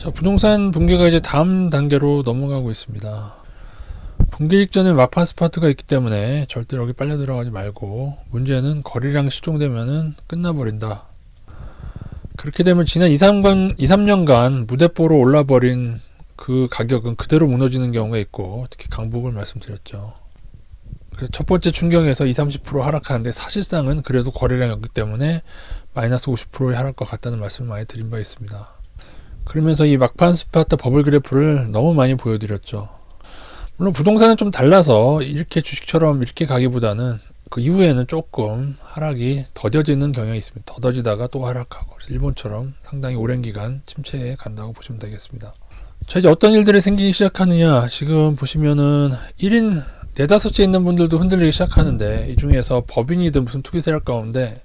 자, 부동산 붕괴가 이제 다음 단계로 넘어가고 있습니다. 붕괴 직전에 막판 스파트가 있기 때문에 절대로 여기 빨려 들어가지 말고, 문제는 거래량 실종되면은 끝나버린다. 그렇게 되면 지난 2-3년간 무대뽀로 올라버린 그 가격은 그대로 무너지는 경우가 있고, 특히 강북을 말씀드렸죠. 첫 번째 충격에서 20-30% 하락하는데, 사실상은 그래도 거래량이 없기 때문에 마이너스 50%의 하락과 같다는 말씀을 많이 드린 바 있습니다. 그러면서 이 막판 스파트 버블 그래프를 너무 많이 보여드렸죠. 물론 부동산은 좀 달라서 이렇게 주식처럼 이렇게 가기보다는 그 이후에는 조금 하락이 더뎌지는 경향이 있습니다. 더뎌지다가 또 하락하고, 그래서 일본처럼 상당히 오랜 기간 침체에 간다고 보시면 되겠습니다. 자, 이제 어떤 일들이 생기기 시작하느냐. 지금 보시면은 1인 4-5째 있는 분들도 흔들리기 시작하는데, 이 중에서 법인이든 무슨 투기 세력 가운데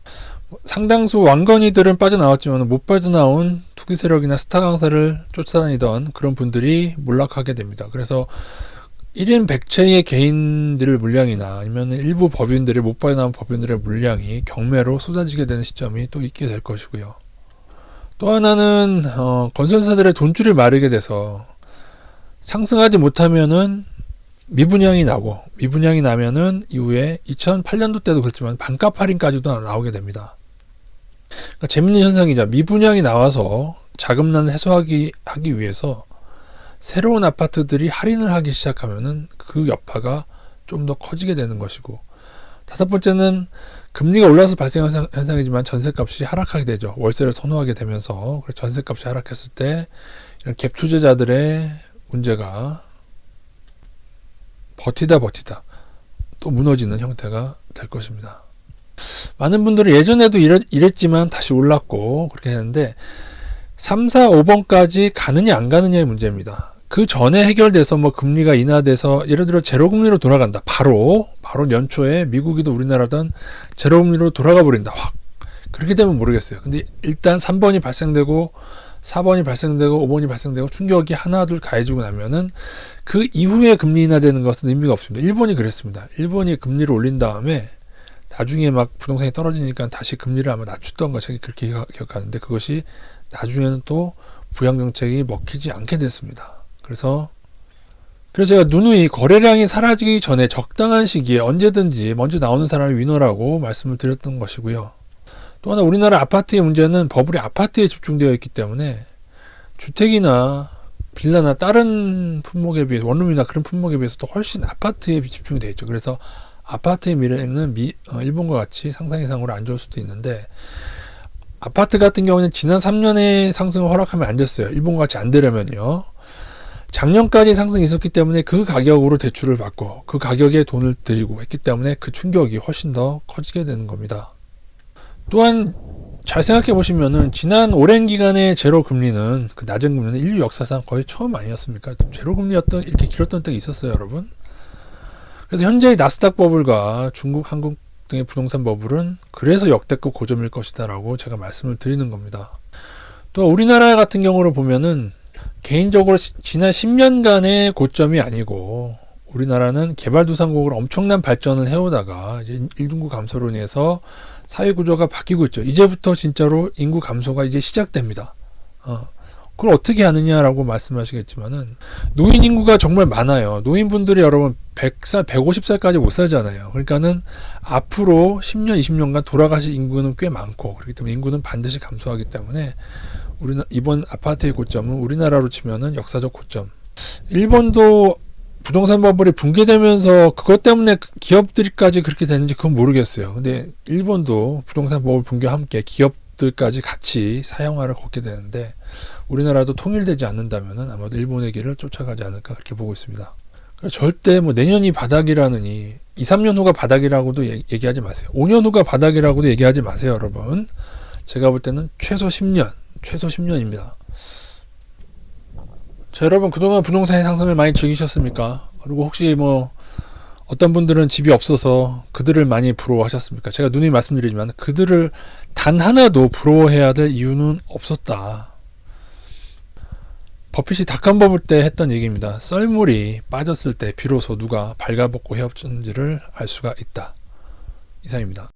상당수 왕건이들은 빠져나왔지만 못 빠져나온 투기 세력이나 스타 강사를 쫓아다니던 그런 분들이 몰락하게 됩니다. 그래서 1인 100채의 개인들의 물량이나 아니면 일부 법인들의 못 빠져나온 법인들의 물량이 경매로 쏟아지게 되는 시점이 또 있게 될 것이고요. 또 하나는 건설사들의 돈줄이 마르게 돼서 상승하지 못하면은 미분양이 나고, 미분양이 나면은 이후에 2008년도 때도 그렇지만 반값 할인까지도 나오게 됩니다. 그러니까 재밌는 현상이죠. 미분양이 나와서 자금난을 해소하기 위해서 새로운 아파트들이 할인을 하기 시작하면은 그 여파가 좀 더 커지게 되는 것이고, 다섯 번째는 금리가 올라서 발생한 현상이지만 전셋값이 하락하게 되죠. 월세를 선호하게 되면서. 전셋값이 하락했을 때 이런 갭 투자자들의 문제가 버티다 또 무너지는 형태가 될 것입니다. 많은 분들은 예전에도 이랬지만 다시 올랐고 그렇게 했는데 3, 4, 5번까지 가느냐 안 가느냐의 문제입니다. 그 전에 해결돼서 뭐 금리가 인하돼서 예를 들어 제로금리로 돌아간다. 바로 연초에 미국이든 우리나라든 제로금리로 돌아가 버린다. 확. 그렇게 되면 모르겠어요. 근데 일단 3번이 발생되고 4번이 발생되고 5번이 발생되고 충격이 하나 둘 가해지고 나면은 그 이후에 금리 인하되는 것은 의미가 없습니다. 일본이 그랬습니다. 일본이 금리를 올린 다음에 나중에 막 부동산이 떨어지니까 다시 금리를 아마 낮추던 거 제가 그렇게 기억하는데, 그것이 나중에는 또 부양정책이 먹히지 않게 됐습니다. 그래서 제가 누누이 거래량이 사라지기 전에 적당한 시기에 언제든지 먼저 나오는 사람이 위너라고 말씀을 드렸던 것이고요. 또 하나, 우리나라 아파트의 문제는 버블이 아파트에 집중되어 있기 때문에 주택이나 빌라나 다른 품목에 비해서, 원룸이나 그런 품목에 비해서도 훨씬 아파트에 집중이 되어 있죠. 그래서 아파트의 미래는 일본과 같이 상상 이상으로 안 좋을 수도 있는데, 아파트 같은 경우는 지난 3년의 상승을 허락하면 안 됐어요. 일본과 같이 안 되려면요. 작년까지 상승이 있었기 때문에 그 가격으로 대출을 받고 그 가격에 돈을 들이고 했기 때문에 그 충격이 훨씬 더 커지게 되는 겁니다. 또한 잘 생각해 보시면은 지난 오랜 기간의 제로 금리는, 그 낮은 금리는 인류 역사상 거의 처음 아니었습니까? 제로 금리였던, 이렇게 길었던 때가 있었어요, 여러분. 그래서 현재의 나스닥 버블과 중국, 한국 등의 부동산 버블은 그래서 역대급 고점일 것이다라고 제가 말씀을 드리는 겁니다. 또 우리나라 같은 경우를 보면은 개인적으로 지난 10년간의 고점이 아니고, 우리나라는 개발도상국으로 엄청난 발전을 해오다가 이제 인구 감소로 인해서 사회 구조가 바뀌고 있죠. 이제부터 진짜로 인구 감소가 이제 시작됩니다. 그걸 어떻게 하느냐라고 말씀하시겠지만은, 노인 인구가 정말 많아요. 노인분들이 여러분 100살, 150살까지 못 살잖아요. 그러니까는 앞으로 10년, 20년간 돌아가실 인구는 꽤 많고, 그렇기 때문에 인구는 반드시 감소하기 때문에 이번 아파트의 고점은 우리나라로 치면은 역사적 고점. 일본도 부동산 버블이 붕괴되면서 그것 때문에 기업들까지 그렇게 되는지 그건 모르겠어요. 근데 일본도 부동산 버블 붕괴와 함께 기업들까지 같이 사형화를 걷게 되는데, 우리나라도 통일되지 않는다면은 아마도 일본의 길을 쫓아가지 않을까 그렇게 보고 있습니다. 절대 뭐 내년이 바닥이라느니 2-3년 후가 바닥이라고도 얘기하지 마세요. 5년 후가 바닥이라고도 얘기하지 마세요, 여러분. 제가 볼 때는 최소 10년입니다. 자, 여러분, 그동안 부동산의 상승을 많이 즐기셨습니까? 그리고 혹시 뭐 어떤 분들은 집이 없어서 그들을 많이 부러워하셨습니까? 제가 누누이 말씀드리지만 그들을 단 하나도 부러워해야 될 이유는 없었다. 버핏이 닷컴 버블 때 했던 얘기입니다. 썰물이 빠졌을 때 비로소 누가 발가벗고 헤엄쳤는지를 알 수가 있다. 이상입니다.